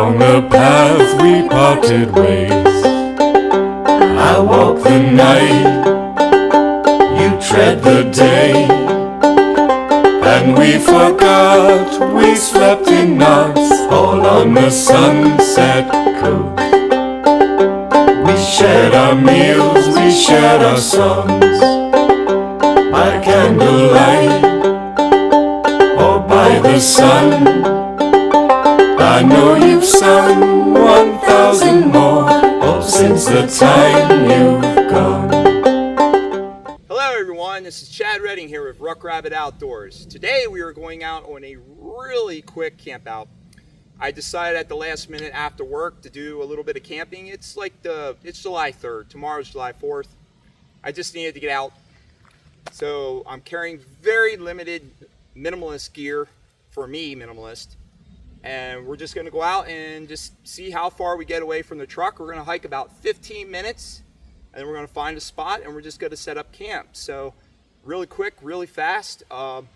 Along the path we parted ways. I walk the night, you tread the day, and we forgot we slept in knots all on the sunset coast. We shared our meals, we shared our songs, by candlelight or by the sun. I know you've sung 1,000 more, all since the time you've gone. Hello everyone, this is Chad Redding here with Ruck Rabbit Outdoors. Today we are going out on a really quick camp out. I decided at the last minute after work to do a little bit of camping. It's July 3rd, tomorrow's July 4th. I just needed to get out. So I'm carrying very limited minimalist gear, for me minimalist. And we're just gonna go out and just see how far we get away from the truck. We're gonna hike about 15 minutes and we're gonna find a spot and we're just gonna set up camp. So really quick, really fast. Gonna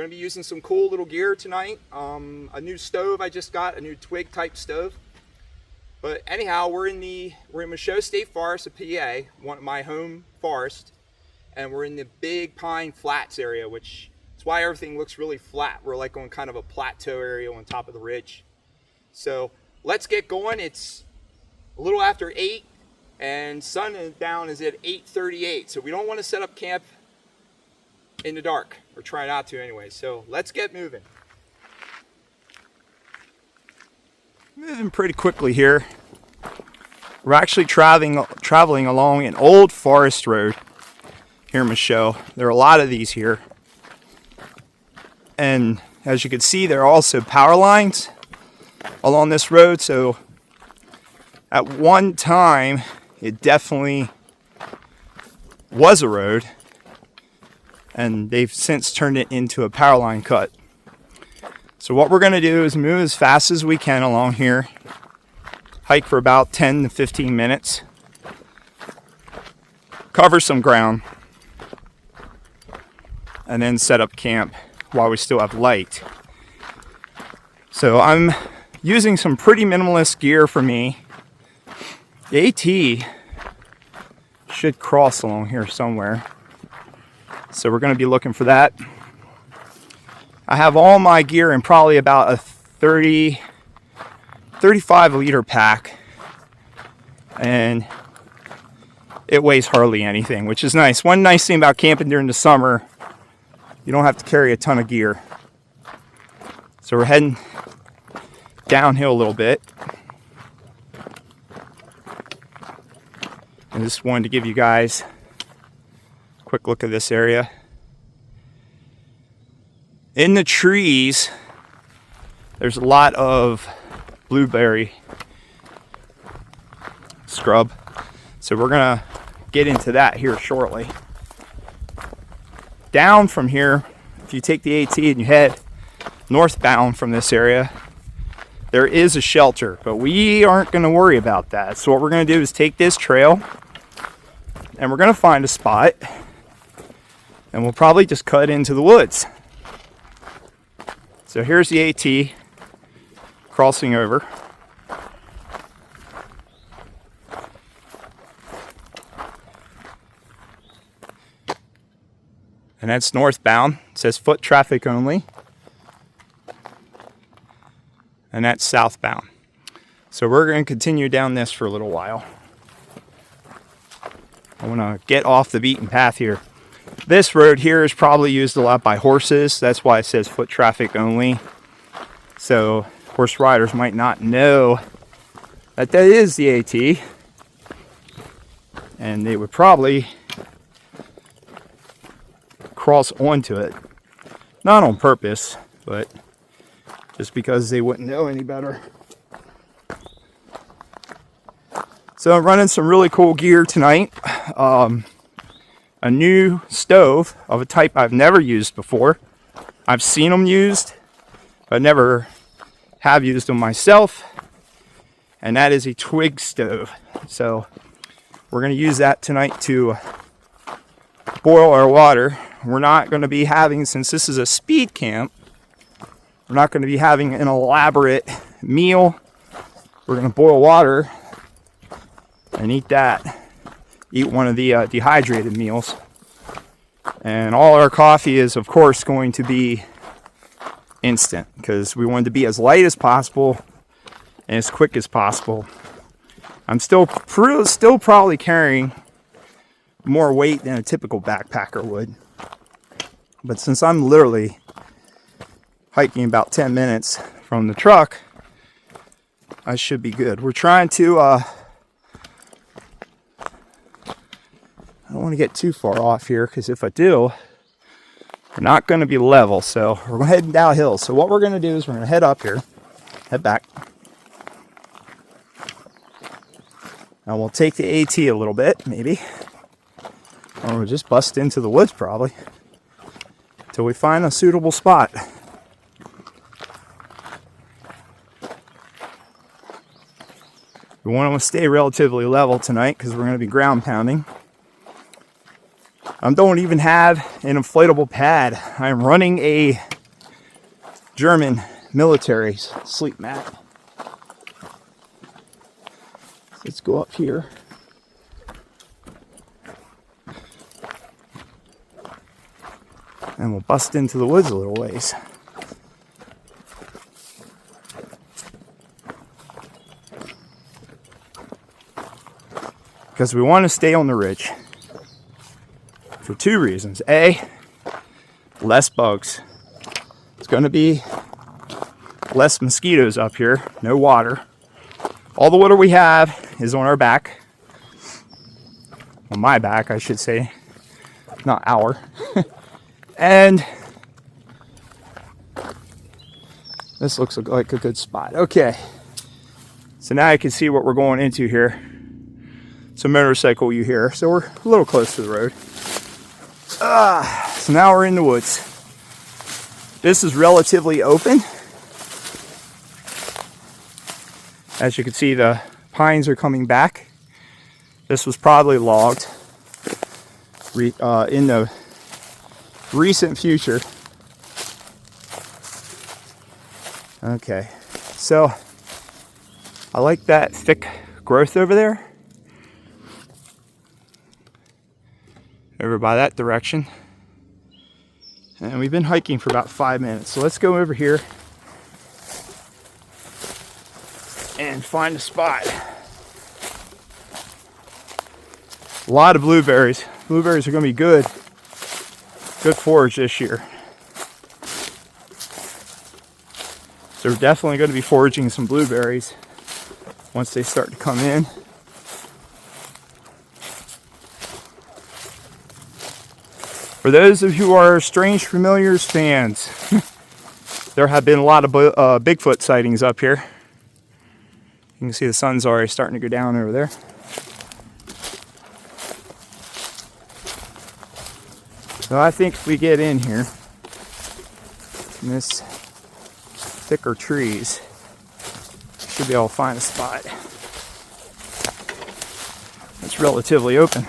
be using some cool little gear tonight. A new stove I just got, a new twig type stove. But anyhow, we're in Michaux State Forest of PA, my home forest. And we're in the Big Pine Flats area, which is why everything looks really flat. We're like on kind of a plateau area on top of the ridge. So let's get going. It's a little after 8 and sundown is at 8:38. So we don't want to set up camp in the dark, or try not to anyway. So let's get moving. Moving pretty quickly here. We're actually traveling along an old forest road here in Michaux. There are a lot of these here. And as you can see, there are also power lines along this road. So at one time, it definitely was a road. And they've since turned it into a power line cut. So what we're going to do is move as fast as we can along here. Hike for about 10 to 15 minutes. Cover some ground. And then set up camp while we still have light. So I'm using some pretty minimalist gear for me. The AT should cross along here somewhere. So we're going to be looking for that. I have all my gear in probably about a 35 liter pack. And it weighs hardly anything, which is nice. One nice thing about camping during the summer, you don't have to carry a ton of gear. So we're heading downhill a little bit. I just wanted to give you guys a quick look at this area. In the trees, there's a lot of blueberry scrub. So we're gonna get into that here shortly. Down from here, if you take the AT and you head northbound from this area, there is a shelter, but we aren't going to worry about that. So what we're going to do is take this trail and we're going to find a spot and we'll probably just cut into the woods. So here's the AT crossing over. And that's northbound. It says foot traffic only. And that's southbound. So we're going to continue down this for a little while. I want to get off the beaten path here. This road here is probably used a lot by horses. That's why it says foot traffic only. So horse riders might not know that is the AT. And they would probably cross onto it. Not on purpose, but just because they wouldn't know any better. So I'm running some really cool gear tonight. A new stove of a type I've never used before. I've seen them used, but never have used them myself. And that is a twig stove. So we're going to use that tonight to boil our water. We're not going to be having, since this is a speed camp, we're not going to be having an elaborate meal we're gonna boil water and eat that. Eat one of the dehydrated meals. And all our coffee is, of course, going to be instant because we want to be as light as possible and as quick as possible. I'm still probably carrying more weight than a typical backpacker would. But since I'm literally hiking about 10 minutes from the truck, I should be good. We're trying to, I don't want to get too far off here because if I do, we're not going to be level. So we're heading downhill. So what we're going to do is we're going to head up here, head back. And we'll take the AT a little bit, maybe. Or we'll just bust into the woods probably. Till we find a suitable spot. We want to stay relatively level tonight because we're going to be ground pounding. I don't even have an inflatable pad. I'm running a German military sleep mat. Let's go up here. And we'll bust into the woods a little ways. Because we want to stay on the ridge. For two reasons. A, less bugs. It's going to be less mosquitoes up here. No water. All the water we have is on our back. On my back, I should say. Not our. And this looks like a good spot. Okay. So now you can see what we're going into here. It's a motorcycle you hear. So we're a little close to the road. So now we're in the woods. This is relatively open. As you can see, the pines are coming back. This was probably logged in the recent future. Okay, so I like that thick growth over there. Over by that direction. And we've been hiking for about 5 minutes. So let's go over here and find a spot. A lot of blueberries. Blueberries are going to be good forage this year. So we're definitely going to be foraging some blueberries once they start to come in. For those of you who are Strange Familiars fans, there have been a lot of Bigfoot sightings up here. You can see the sun's already starting to go down over there. So I think if we get in here, in this thicker trees, we should be able to find a spot. It's relatively open.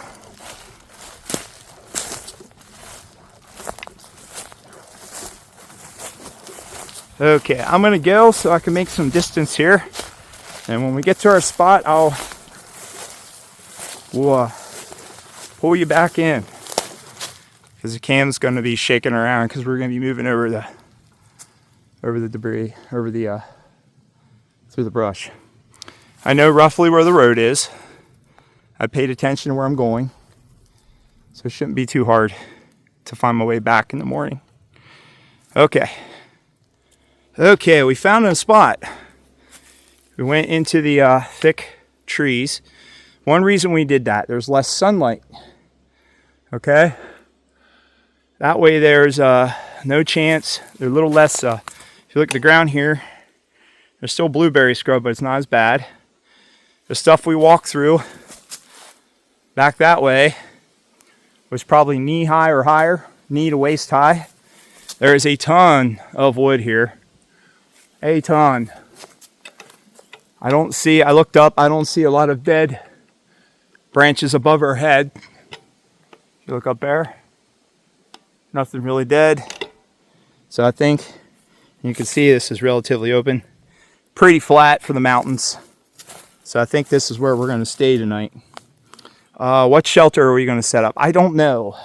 Okay, I'm gonna go so I can make some distance here. And when we get to our spot, I'll pull you back in. Because the cam's gonna be shaking around because we're gonna be moving over the debris, through the brush. I know roughly where the road is. I paid attention to where I'm going. So it shouldn't be too hard to find my way back in the morning. Okay, we found a spot. We went into the thick trees. One reason we did that, there's less sunlight. Okay? That way there's no chance, there's a little less, if you look at the ground here, there's still blueberry scrub, but it's not as bad. The stuff we walked through back that way was probably knee high or higher, knee to waist high. There is a ton of wood here. A ton. I looked up, I don't see a lot of dead branches above our head. You look up there, nothing really dead. So I think you can see this is relatively open. Pretty flat for the mountains. So I think this is where we're going to stay tonight. What shelter are we going to set up? I don't know.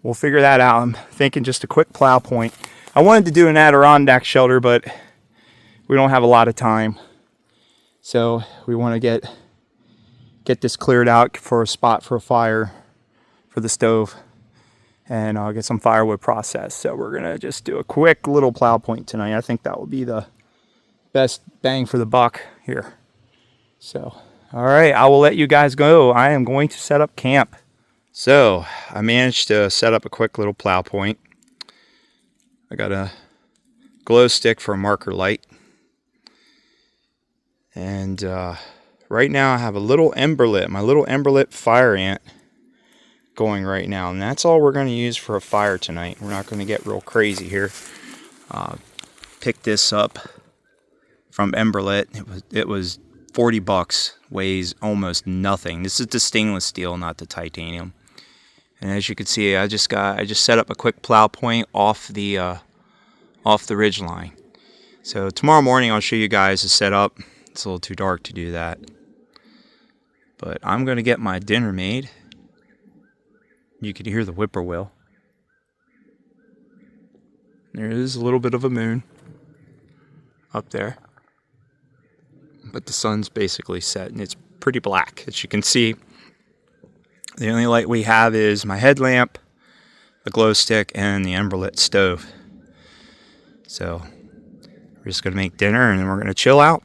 We'll figure that out. I'm thinking just a quick plow point. I wanted to do an Adirondack shelter, but we don't have a lot of time. So we want to get this cleared out for a spot for a fire for the stove. And I'll get some firewood processed. So we're going to just do a quick little plow point tonight. I think that will be the best bang for the buck here. So, all right, I will let you guys go. I am going to set up camp. So I managed to set up a quick little plow point. I got a glow stick for a marker light. And right now I have a little Emberlit, my little Emberlit Fireant going right now. And that's all we're going to use for a fire tonight. We're not going to get real crazy here. Picked this up from Emberlit. It was 40 bucks, weighs almost nothing. This is the stainless steel, not the titanium. And as you can see, I just set up a quick plow point off the ridge line. So tomorrow morning I'll show you guys the setup. It's a little too dark to do that. But I'm going to get my dinner made. You can hear the whippoorwill. There is a little bit of a moon up there. But the sun's basically set and it's pretty black. As you can see, the only light we have is my headlamp, the glow stick, and the Emberlit stove. So we're just going to make dinner and then we're going to chill out.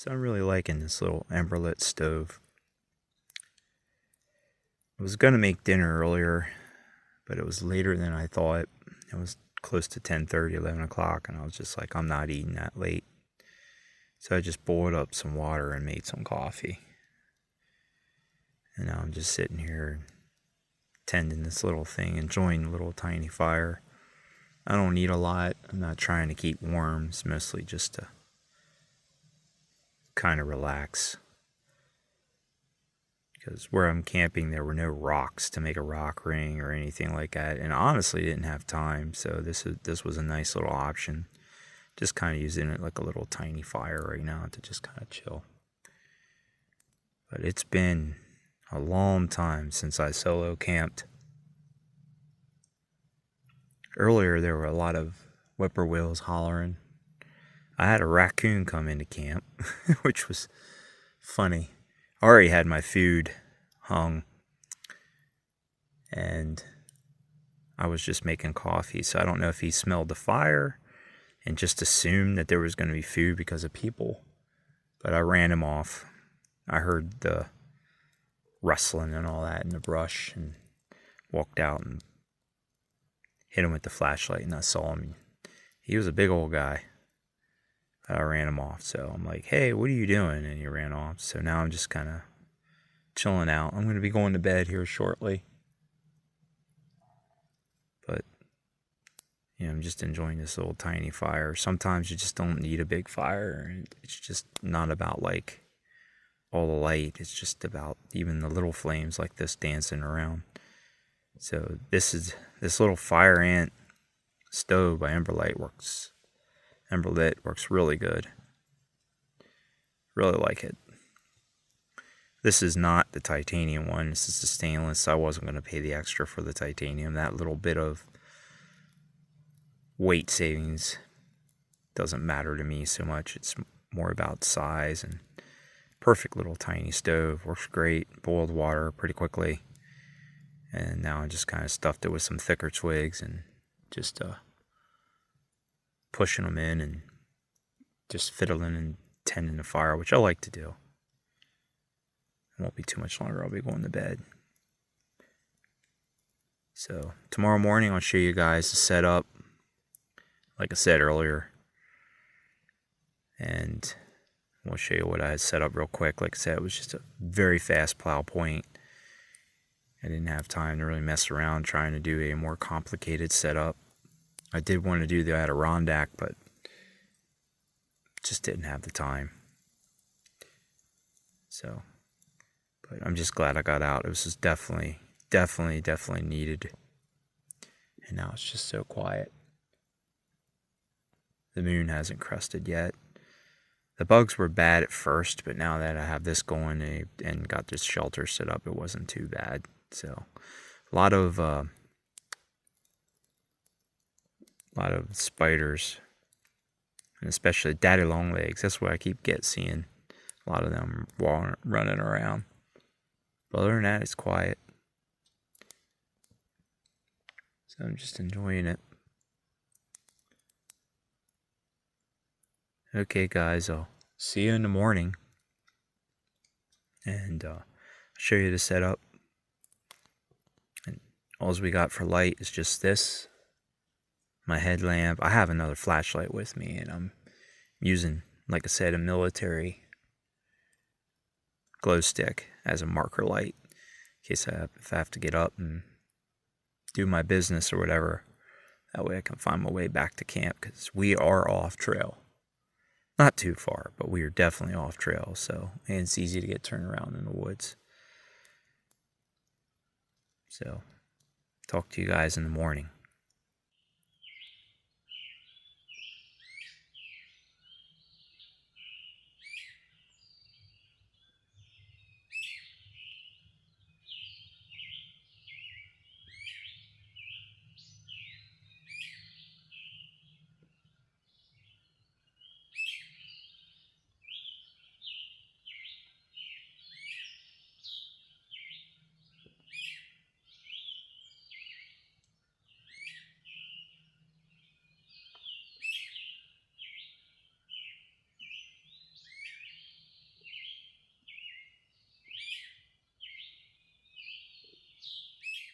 So I'm really liking this little Emberlit stove. I was going to make dinner earlier, but it was later than I thought. It was close to 10:30, 11 o'clock, and I was just like, I'm not eating that late. So I just boiled up some water and made some coffee. And now I'm just sitting here tending this little thing, enjoying the little tiny fire. I don't eat a lot. I'm not trying to keep warm. It's mostly just to kind of relax. Because where I'm camping, there were no rocks to make a rock ring or anything like that. And honestly, didn't have time. So this was a nice little option. Just kind of using it like a little tiny fire right now to just kind of chill. But it's been a long time since I solo camped. Earlier, there were a lot of whippoorwills hollering. I had a raccoon come into camp, which was funny. I already had my food hung, and I was just making coffee, so I don't know if he smelled the fire and just assumed that there was going to be food because of people, but I ran him off. I heard the rustling and all that in the brush and walked out and hit him with the flashlight, and I saw him. He was a big old guy. I ran him off, so I'm like, hey, what are you doing? And he ran off. So now I'm just kind of chilling out. I'm going to be going to bed here shortly. But, I'm just enjoying this little tiny fire. Sometimes you just don't need a big fire. It's just not about like all the light. It's just about even the little flames like this dancing around. So this little Fireant stove by Emberlit works really good. Really like it. This is not the titanium one. This is the stainless. I wasn't going to pay the extra for the titanium. That little bit of weight savings doesn't matter to me so much. It's more about size. And perfect little tiny stove. Works great. Boiled water pretty quickly. And now I just kind of stuffed it with some thicker twigs and just pushing them in and just fiddling and tending the fire, which I like to do. It won't be too much longer. I'll be going to bed. So tomorrow morning I'll show you guys the setup, like I said earlier. And we'll show you what I had set up real quick. Like I said, it was just a very fast plow point. I didn't have time to really mess around trying to do a more complicated setup. I did want to do the Adirondack, but just didn't have the time. So, but I'm just glad I got out. It was just definitely needed. And now it's just so quiet. The moon hasn't crested yet. The bugs were bad at first, but now that I have this going and got this shelter set up, it wasn't too bad. So, a lot of spiders, and especially daddy longlegs. That's what I keep seeing. A lot of them running around. But other than that, it's quiet. So I'm just enjoying it. Okay, guys, I'll see you in the morning. And I'll show you the setup. And all we got for light is just this. My headlamp. I have another flashlight with me, and I'm using, like I said, a military glow stick as a marker light in case if I have to get up and do my business or whatever. That way I can find my way back to camp, because we are off trail. Not too far, but we are definitely off trail, and it's easy to get turned around in the woods. So, talk to you guys in the morning.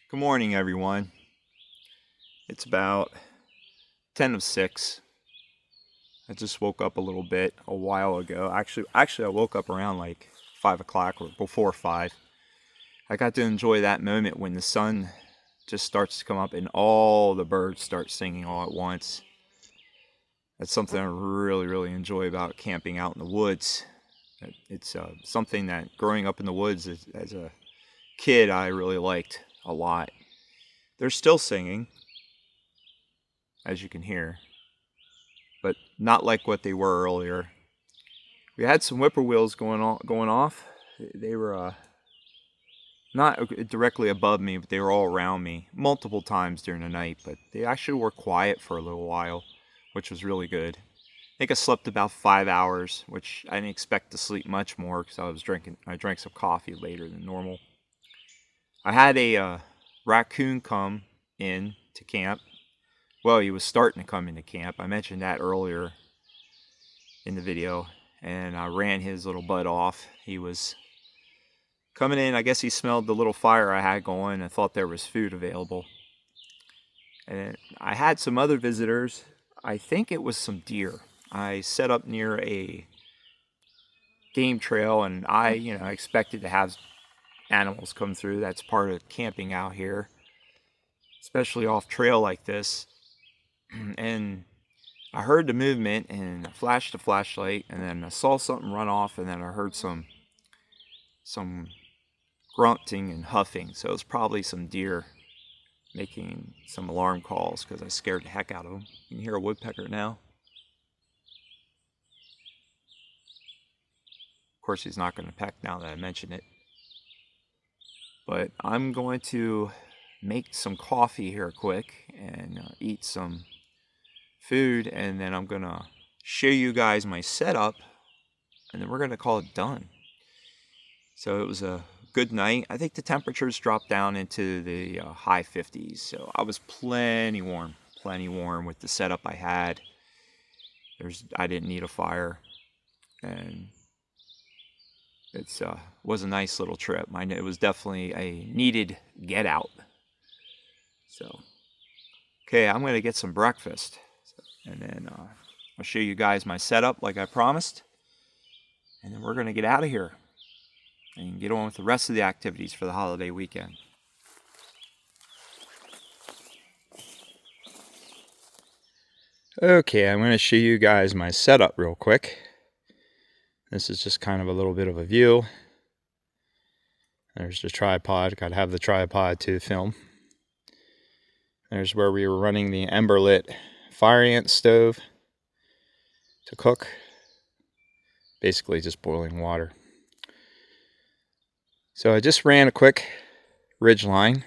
Good morning, everyone. It's about 10 of 6. I just woke up a little bit a while ago. Actually, I woke up around like 5 o'clock or before 5. I got to enjoy that moment when the sun just starts to come up and all the birds start singing all at once. That's something I really, really enjoy about camping out in the woods. It's something that growing up in the woods as a kid I really liked a lot. They're still singing, as you can hear, but not like what they were earlier. We had some whippoorwills going off. They were not directly above me, but they were all around me multiple times during the night. But they actually were quiet for a little while, which was really good. I think I slept about 5 hours, which I didn't expect to sleep much more because I drank some coffee later than normal. I had a raccoon come in to camp. Well, he was starting to come into camp. I mentioned that earlier in the video, and I ran his little butt off. He was coming in. I guess he smelled the little fire I had going and thought there was food available. And I had some other visitors. I think it was some deer. I set up near a game trail, and I expected to have animals come through. That's part of camping out here, especially off trail like this. And I heard the movement and I flashed the flashlight, and then I saw something run off, and then I heard some grunting and huffing. So it was probably some deer making some alarm calls because I scared the heck out of them. You can hear a woodpecker now. Of course, he's not going to peck now that I mention it. But I'm going to make some coffee here quick and eat some food, and then I'm going to show you guys my setup, and then we're going to call it done. So it was a good night. I think the temperatures dropped down into the high 50s, so I was plenty warm with the setup I had. I didn't need a fire, and it was a nice little trip. It was definitely a needed get out. So, okay, I'm going to get some breakfast, and then I'll show you guys my setup like I promised, and then we're going to get out of here and get on with the rest of the activities for the holiday weekend. Okay, I'm going to show you guys my setup real quick. This is just kind of a little bit of a view. There's the tripod. Got to have the tripod to film. There's where we were running the Emberlit Fireant stove to cook. Basically just boiling water. So I just ran a quick ridge line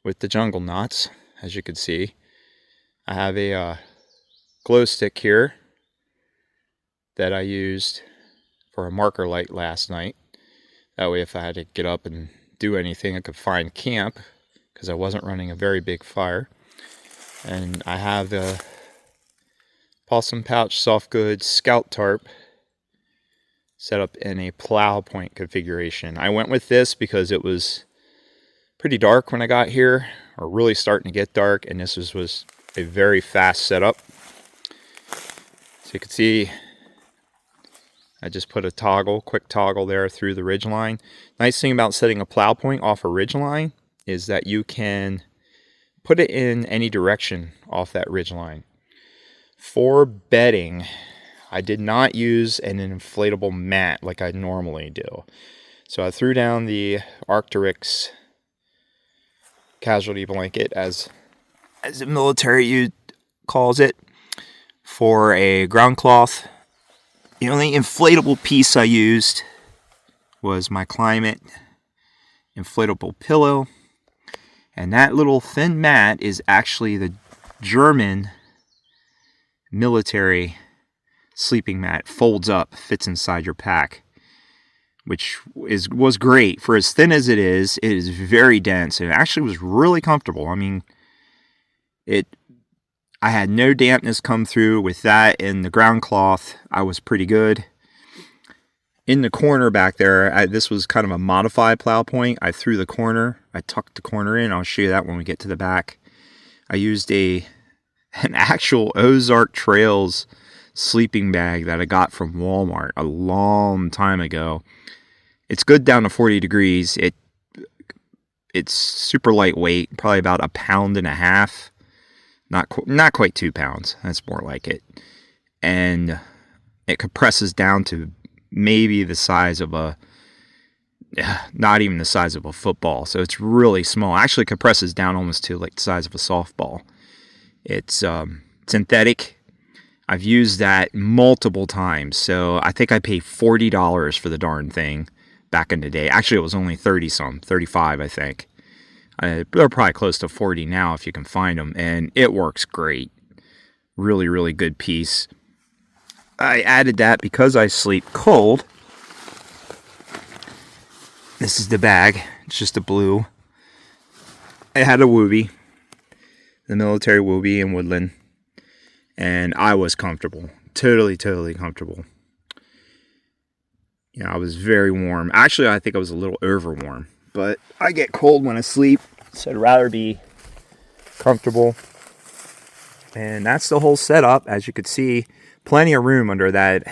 with the jungle knots, as you can see. I have a glow stick here that I used for a marker light last night. That way if I had to get up and do anything, I could find camp, because I wasn't running a very big fire. And I have a possum pouch soft goods scout tarp set up in a plow point configuration. I went with this because it was pretty dark when I got here, or really starting to get dark, and this was a very fast setup. So you can see I just put a quick toggle there through the ridge line. Nice thing about setting a plow point off a ridge line is that you can put it in any direction off that ridge line. For bedding, I did not use an inflatable mat like I normally do. So I threw down the Arc'teryx casualty blanket, as the military calls it, for a ground cloth. The only inflatable piece I used was my Climate inflatable pillow. And that little thin mat is actually the German military sleeping mat. Folds up, fits inside your pack, which was great. For as thin as it is very dense. And it actually was really comfortable. I mean, I had no dampness come through with that, and the ground cloth, I was pretty good. in the corner back there, this was kind of a modified plow point. I threw the corner, I tucked the corner in. I'll show you that when we get to the back. I used an actual Ozark Trails sleeping bag that I got from Walmart a long time ago. It's good down to 40 degrees. It's super lightweight, probably about 1.5 pounds. Not quite 2 pounds. That's more like it. And it compresses down to maybe the size of not even the size of a football. So it's really small. Actually compresses down almost to like the size of a softball. It's synthetic. I've used that multiple times. So I think I paid $40 for the darn thing back in the day. Actually, it was only 35, I think. They're probably close to 40 now if you can find them. And it works great. Really, really good piece. I added that because I sleep cold. This is the bag. It's just a blue. It had a Woobie. The military Woobie in Woodland. And I was comfortable. Totally comfortable. I was very warm. Actually, I think I was a little over warm. But I get cold when I sleep. So I'd rather be comfortable. And that's the whole setup. As you could see, plenty of room under that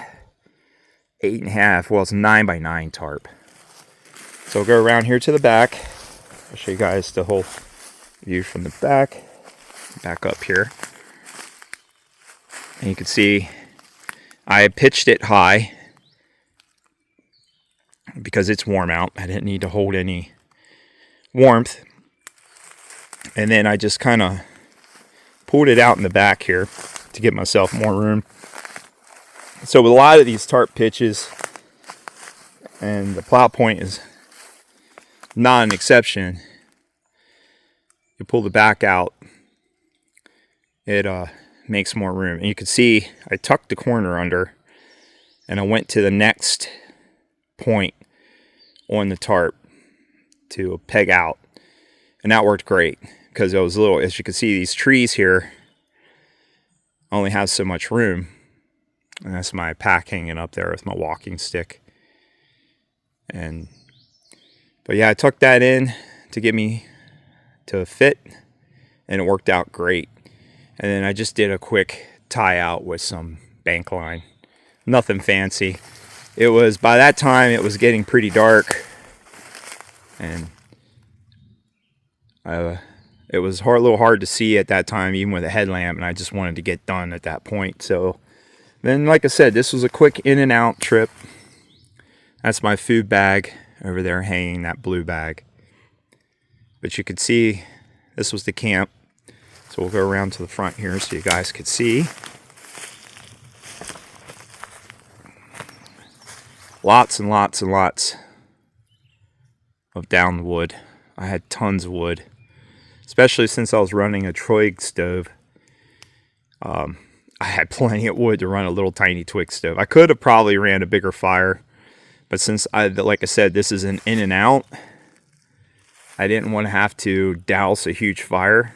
8.5, well, it's 9x9 tarp. So I'll go around here to the back. I'll show you guys the whole view from the back. Back up here. And you can see I pitched it high because it's warm out. I didn't need to hold any warmth. And then I just kind of pulled it out in the back here to give myself more room. So with a lot of these tarp pitches, and the plow point is not an exception, you pull the back out, it makes more room. And you can see I tucked the corner under and I went to the next point on the tarp to peg out, and that worked great because it was a little, as you can see, these trees here only have so much room, and that's my pack hanging up there with my walking stick. But yeah, I tucked that in to get me to fit, and it worked out great. And then I just did a quick tie out with some bank line. Nothing fancy. It was, by that time, it was getting pretty dark. And it was a little hard to see at that time, even with a headlamp. And I just wanted to get done at that point. So then, like I said, this was a quick in and out trip. That's my food bag over there hanging, that blue bag. But you could see this was the camp. So we'll go around to the front here so you guys could see. Lots and lots and lots of downed wood. I had tons of wood, especially since I was running a Troig stove. I had plenty of wood to run a little tiny twig stove. I could have probably ran a bigger fire, but since like I said, this is an in and out, I didn't want to have to douse a huge fire.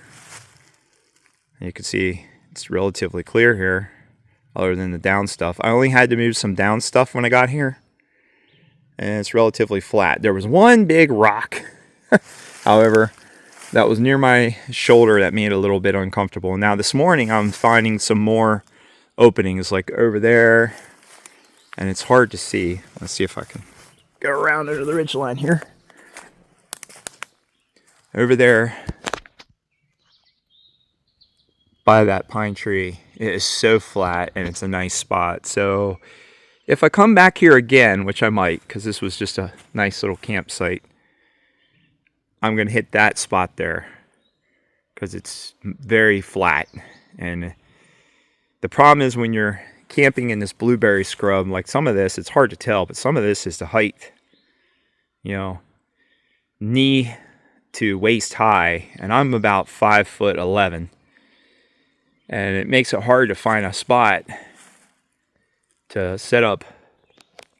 And you can see it's relatively clear here, other than the down stuff. I only had to move some down stuff when I got here, and it's relatively flat. There was one big rock, however, that was near my shoulder that made it a little bit uncomfortable. Now this morning I'm finding some more openings like over there, and it's hard to see. Let's see if I can go around under the ridge line here. Over there by that pine tree, it is so flat and it's a nice spot. So if I come back here again, which I might, because this was just a nice little campsite, I'm going to hit that spot there because it's very flat. And the problem is when you're camping in this blueberry scrub, like some of this, it's hard to tell, but some of this is the height, knee to waist high, and I'm about 5'11", and it makes it hard to find a spot to set up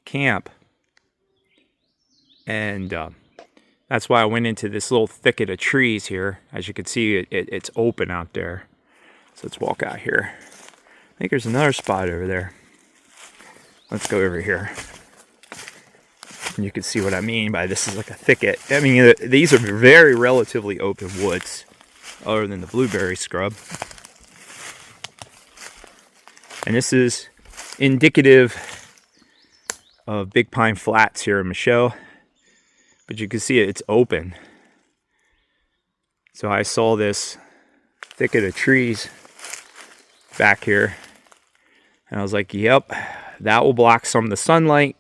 camp. And that's why I went into this little thicket of trees here. As you can see, it's open out there. So let's walk out here. I think there's another spot over there. Let's go over here. And you can see what I mean by this is like a thicket. I mean, these are very relatively open woods, other than the blueberry scrub. And this is indicative of Big Pine Flats here in Michaux. But you can see it's open. So I saw this thicket of trees back here. And I was like, yep, that will block some of the sunlight.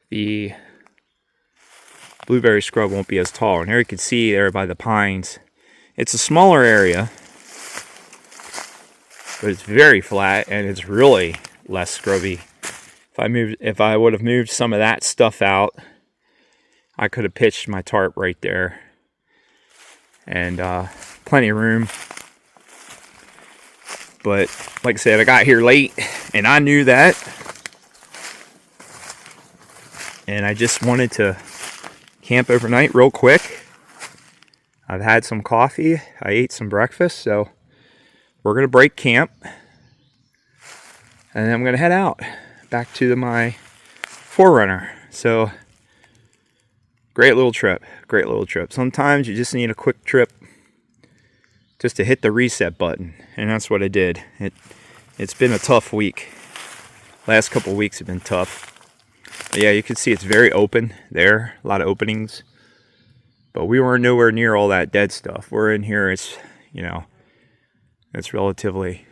The blueberry scrub won't be as tall. And here you can see there by the pines. It's a smaller area, but it's very flat and it's really less scrubby. If I would have moved some of that stuff out, I could have pitched my tarp right there, and plenty of room. But like I said, I got here late and I knew that, and I just wanted to camp overnight real quick. I've had some coffee, I ate some breakfast, so we're gonna break camp, and then I'm gonna head out back to my 4Runner. So great little trip. Sometimes you just need a quick trip just to hit the reset button, and that's what I did. It's been a tough week. Last couple of weeks have been tough. But yeah, you can see it's very open there, a lot of openings. But we were nowhere near all that dead stuff. We're in here, it's, you know, it's relatively,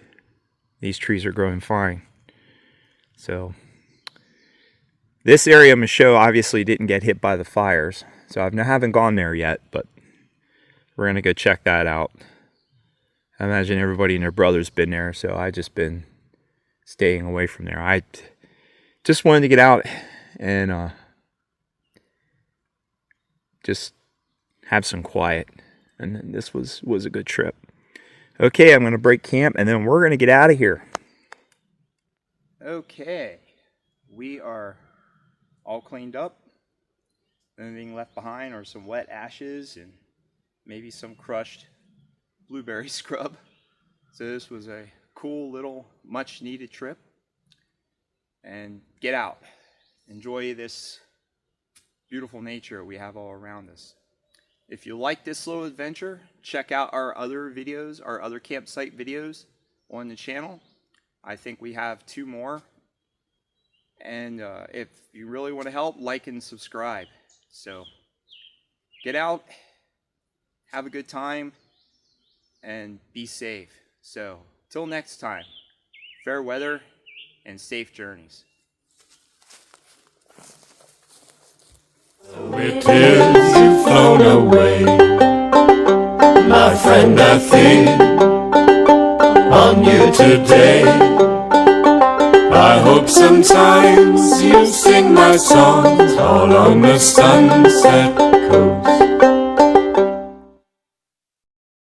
these trees are growing fine. So this area of Michaux obviously didn't get hit by the fires. So I haven't gone there yet, but we're going to go check that out. I imagine everybody and their brother's been there, so I've just been staying away from there. I just wanted to get out and just have some quiet, and this was a good trip. Okay, I'm going to break camp, and then we're going to get out of here. Okay, we are all cleaned up. The only thing left behind are some wet ashes and maybe some crushed blueberry scrub. So this was a cool little much needed trip, and get out, enjoy this beautiful nature we have all around us. If you like this little adventure, check out our other videos, our other campsite videos on the channel. I think we have 2 more. And if you really want to help, like and subscribe. So get out, have a good time, and be safe. So till next time, fair weather and safe journeys. So it is, you've flown away, my friend. I think on you today. I hope sometimes you sing my songs all on the sunset